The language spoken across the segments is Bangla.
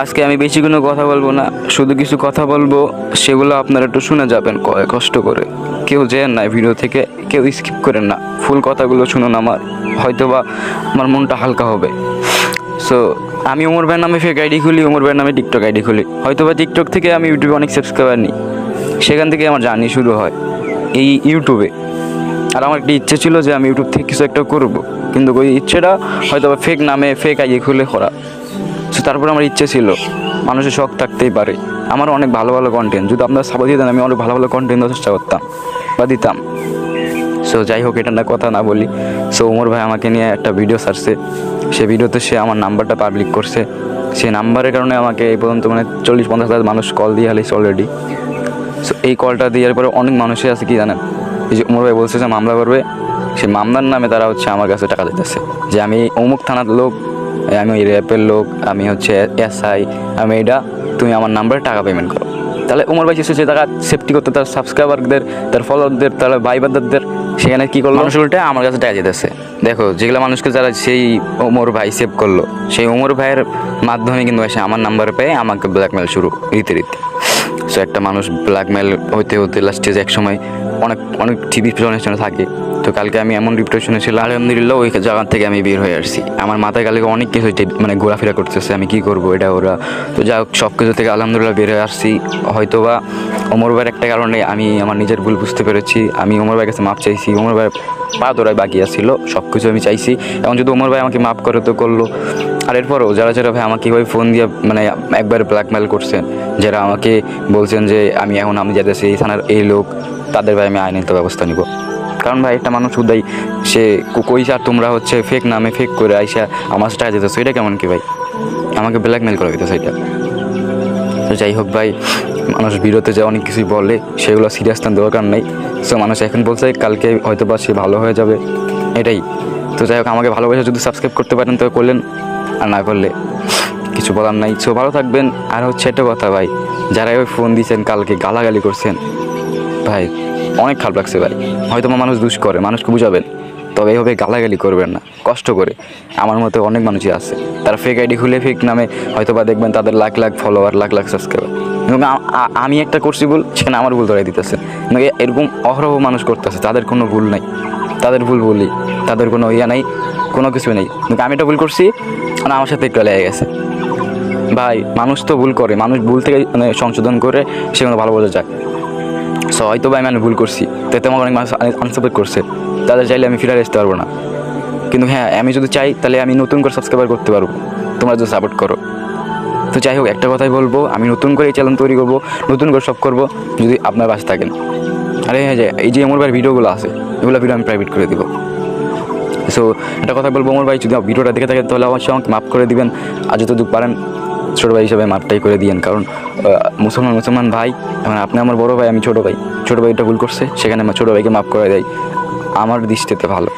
আজকে আমি বেশি কোনো কথা বলবো না, শুধু কিছু কথা বলবো, সেগুলো আপনারা একটু শুনে যাবেন কষ্ট করে। কেউ যেন না ভিডিও থেকে, কেউ স্কিপ করেন না, ফুল কথাগুলো শুনুন। আমার হয়তোবা আমার মনটা হালকা হবে। সো আমি ওমর ভাইয়ের নামে ফেক আইডি খুলি, ওমর ভাইয়ের নামে টিকটক আইডি খুলি। হয়তোবা টিকটক থেকে আমি ইউটিউবে অনেক সাবস্ক্রাইবার নিই, সেখান থেকে আমার জার্নি শুরু হয় এই ইউটিউবে। আর আমার একটা ইচ্ছে ছিল যে আমি ইউটিউব থেকে কিছু একটা করব, কিন্তু ওই ইচ্ছেটা হয়তো ফেক নামে ফেক আইডি খুলে করা। সো তারপরে আমার ইচ্ছে ছিল, মানুষের শখ থাকতেই পারে। আমার অনেক ভালো ভালো কন্টেন্ট, যদি আপনারা সাপোর্ট দিতেন আমি অনেক ভালো ভালো কন্টেন্ট দেওয়ার চেষ্টা করতাম বা দিতাম। সো যাই হোক, এটা না কথা না বলি। সো ওমর ভাই আমাকে নিয়ে একটা ভিডিও ছাড়ছে, সে ভিডিওতে সে আমার নাম্বারটা পাবলিক করছে। সেই নাম্বারের কারণে আমাকে এই পর্যন্ত 40-50 হাজার মানুষ কল দিয়ে হালিস অলরেডি। সো এই কলটা দেওয়ার পরে অনেক মানুষই আছে কি জানেন, এই যে ওমর ভাই বলছে যে মামলা করবে, সেই মামলার নামে তারা আমার কাছে টাকা দিতেছে যে আমি অমুক থানার লোক, আমি ওই র্যাপের লোক, আমি SI, আমি এটা, তুমি আমার নাম্বারে টাকা পেমেন্ট করো। তাহলে ওমর ভাই সে টাকা সেফটি করতে তার সাবস্ক্রাইবারদের, তার ফলোয়ারদের, তার ভাই বাদারদের, সেখানে কী করলো, মানুষ উল্টে আমার কাছে টাকা দিতেছে। দেখো, যেগুলো মানুষকে যারা সেই ওমর ভাই সেভ করলো, সেই ওমর ভাইয়ের মাধ্যমে কিন্তু এসে আমার নাম্বার পেয়ে আমাকে ব্ল্যাকমেল শুরু রীতি। সো একটা মানুষ ব্ল্যাকমেল হতে হতে লাস্টে যে এক সময় অনেক টিভি অনুষ্ঠানে থাকে। তো কালকে আমি এমন ডিপ্রেশনে ছিলাম, আলহামদুলিল্লাহ ওই জায়গা থেকে আমি বের হয়ে আসছি। আমার মাথায় কালকে অনেক কিছু ঘোরাফেরা করতেছে, আমি কী করবো এটা ওরা। তো যাই হোক, সব কিছু থেকে আলহামদুলিল্লাহ বের হয়ে আসছি। হয়তোবা ওমর ভাইয়ের একটা কারণে আমি আমার নিজের ভুল বুঝতে পেরেছি। আমি ওমর ভাইয়ের কাছে মাপ চাইছি, ওমর ভাইয়ের পা ধরায় বাকি আসছিল, সব কিছু আমি চাইছি। এবং যদি ওমর ভাই আমাকে মাফ করে তো করলো। আর এরপরও যারা ভাই আমাকে ওই ফোন দিয়ে একবার ব্ল্যাকমেল করছেন, যারা আমাকে বলছেন যে আমি যাইতেছি এই থানার এই লোক, তাদের ভাই আমি আইনত ব্যবস্থা নিব। কারণ ভাই একটা মানুষ উদাই, সে কইছে আর তোমরা ফেক নামে ফেক করে আইসা আমার টাকা যেতেছো, এটা কেমন কি ভাই? আমাকে ব্ল্যাকমেল করে দিতেছে এটা। তো যাই হোক ভাই, মানুষ বিরতে যায় অনেক কিছুই বলে, সেগুলো সিরিয়াস নেওয়ার দরকার নেই। সো মানুষ এখন বলছে কালকে হয়তো বা সে ভালো হয়ে যাবে, এটাই। তো যাই হোক, আমাকে ভালোবাসা যদি সাবস্ক্রাইব করতে পারেন তো করলেন, আর না করলে কিছু বলার নাই। সো ভালো থাকবেন। আর একটা কথা ভাই, যারা ওই ফোন দিয়েছেন কালকে গালাগালি করছেন, ভাই অনেক খারাপ লাগছে ভাই। হয়তো মানুষ দুষ করে, মানুষকে বুঝাবেন, তবে এইভাবে গালাগালি করবেন না কষ্ট করে। আমার মতো অনেক মানুষই আছে, তারা ফেক আইডি খুলে ফেক নামে হয়তো বা দেখবেন তাদের লাখ লাখ ফলোয়ার, লাখ লাখ সাবস্ক্রাইবার। এবং আমি একটা করছি ভুল, সেখানে আমার ভুল ধরাই দিতেছে। এরকম অহরহ মানুষ করতেছে, তাদের কোনো ভুল নাই, তাদের ভুল বলি, তাদের কোনো নাই, কোনো কিছু নেই। কিন্তু আমি একটা ভুল করছি, আমার সাথে একটু লেগে গেছে। ভাই মানুষ তো ভুল করে, মানুষ ভুল থেকে সংশোধন করে সেগুলো ভালো বোঝা যায়। সো হয়তো ভাই আমি ভুল করছি, তাতে আমার অনেক মানুষ আনসাপোর্ট করছে, তাদের চাইলে আমি ফিরে আসতে পারবো না। কিন্তু হ্যাঁ, আমি যদি চাই তাহলে আমি নতুন করে সাবস্ক্রাইবার করতে পারবো, তোমরা যদি সাপোর্ট করো। তো যাই হোক, একটা কথাই বলবো, আমি নতুন করে এই চ্যানেল তৈরি করবো, নতুন করে সব করবো, যদি আপনার পাশে থাকেন। আরে হ্যাঁ, এই যে ওমর ভাইয়ের ভিডিওগুলো আছে, এগুলো ভিডিও আমি প্রাইভেট করে দেবো। সো একটা কথা বলবো, ওমর ভাই যদি ভিডিওটা দেখে থাকেন তাহলে অবশ্যই আমাকে মাফ করে দিবেন, আর যতটুকু পারেন ছোটো ভাই হিসাবে মাপটাই করে দিয়েন। কারণ মুসলমান ভাই, আপনি আমার বড় ভাই, আমি ছোটো ভাইটা ভুল করছে, সেখানে আমার ছোটো ভাইকে মাফ করে দেয়, আমার দৃষ্টিতে ভালো।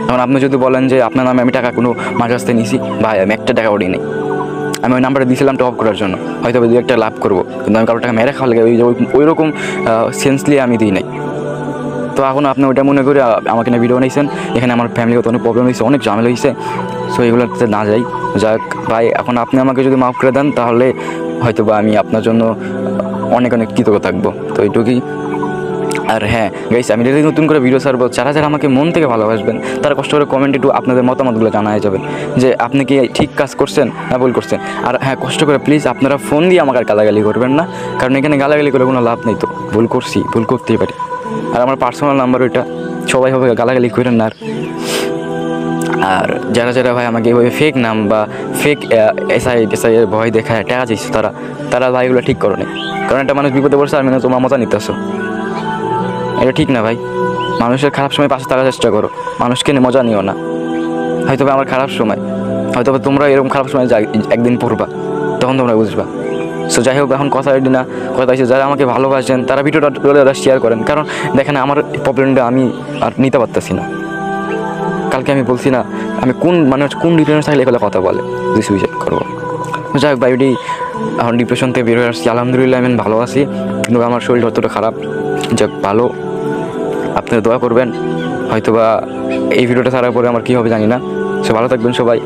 এখন আপনি যদি বলেন যে আপনার নামে আমি টাকা কোনো মার কাছ থেকে নিয়েছি, ভাই আমি একটা টাকা ওড়ি নেই। আমি ওই নাম্বারটা দিয়েছিলাম টপ করার জন্য, হয়তো দু একটা লাভ করবো, কিন্তু আমি কারো টাকা মেরে খাওয়া লাগে ওই রকম সেন্সলি আমি দিই নাই। তো এখন আপনি ওইটা মনে করে আমাকে না ভিডিও বানাইছেন, এখানে আমার ফ্যামিলিগত অনেক প্রবলেম হয়েছে, অনেক ঝামেলা হয়েছে। সো এগুলোতে না যাই। যাক ভাই, এখন আপনি আমাকে যদি মাফ করে দেন তাহলে হয়তো বা আমি আপনার জন্য অনেক কৃতজ্ঞ থাকবো। তো এইটুকুই। আর হ্যাঁ গাইস, আমি যদি নতুন করে ভিডিও ছাড়বো, যারা আমাকে মন থেকে ভালোবাসবেন তারা কষ্ট করে কমেন্ট একটু আপনাদের মতামতগুলো জানাই যাবেন, যে আপনি কি ঠিক কাজ করছেন না ভুল করছেন। আর হ্যাঁ, কষ্ট করে প্লিজ আপনারা ফোন দিয়ে আমাকে আর গালাগালি করবেন না, কারণ এখানে গালাগালি করে কোনো লাভ নেই। তো ভুল করছি, ভুল করতেই পারি। আর আমার পার্সোনাল নাম্বার ওইটা, সবাই হবে গালাগালি করেন না। আর যারা ভাই আমাকে এইভাবে ফেক নাম বা ফেক SI এর ভয় দেখায় টাকা চাইছে, তারা ভাইগুলো ঠিক করো নি। কারণ একটা মানুষ বিপদে পড়ছে আর তোমার মজা নিতেছো, এটা ঠিক না ভাই। মানুষের খারাপ সময় পাশে থাকার চেষ্টা করো, মানুষকে নিয়ে মজা নিও না। হয়তো আমার খারাপ সময়, হয়তো তোমরা এরকম খারাপ সময় একদিন পড়বা, তখন তোমরা বুঝবা। সো যাই হোক, এখন কথা হচ্ছে যারা আমাকে ভালোবাসেন তারা ভিডিওটা শেয়ার করেন। কারণ দেখেন, আমার প্রবলেমটা আমি আর নিতে পারতেছি না। কালকে আমি বলছি না, আমি কোন ডিপ্রেশন থাকলে এগুলো কথা বলে সুইসাইড করবো। যাই হোক ভাই, এখন ডিপ্রেশন থেকে বের হয়ে আসছি, আলহামদুলিল্লাহ আমি ভালো আছি, কিন্তু আমার শরীর অতটা খারাপ। যাক ভালো, আপনারা দোয়া করবেন। হয়তোবা এই ভিডিওটা ছাড়ার পরে আমার কী হবে জানি না। সো ভালো থাকবেন সবাই।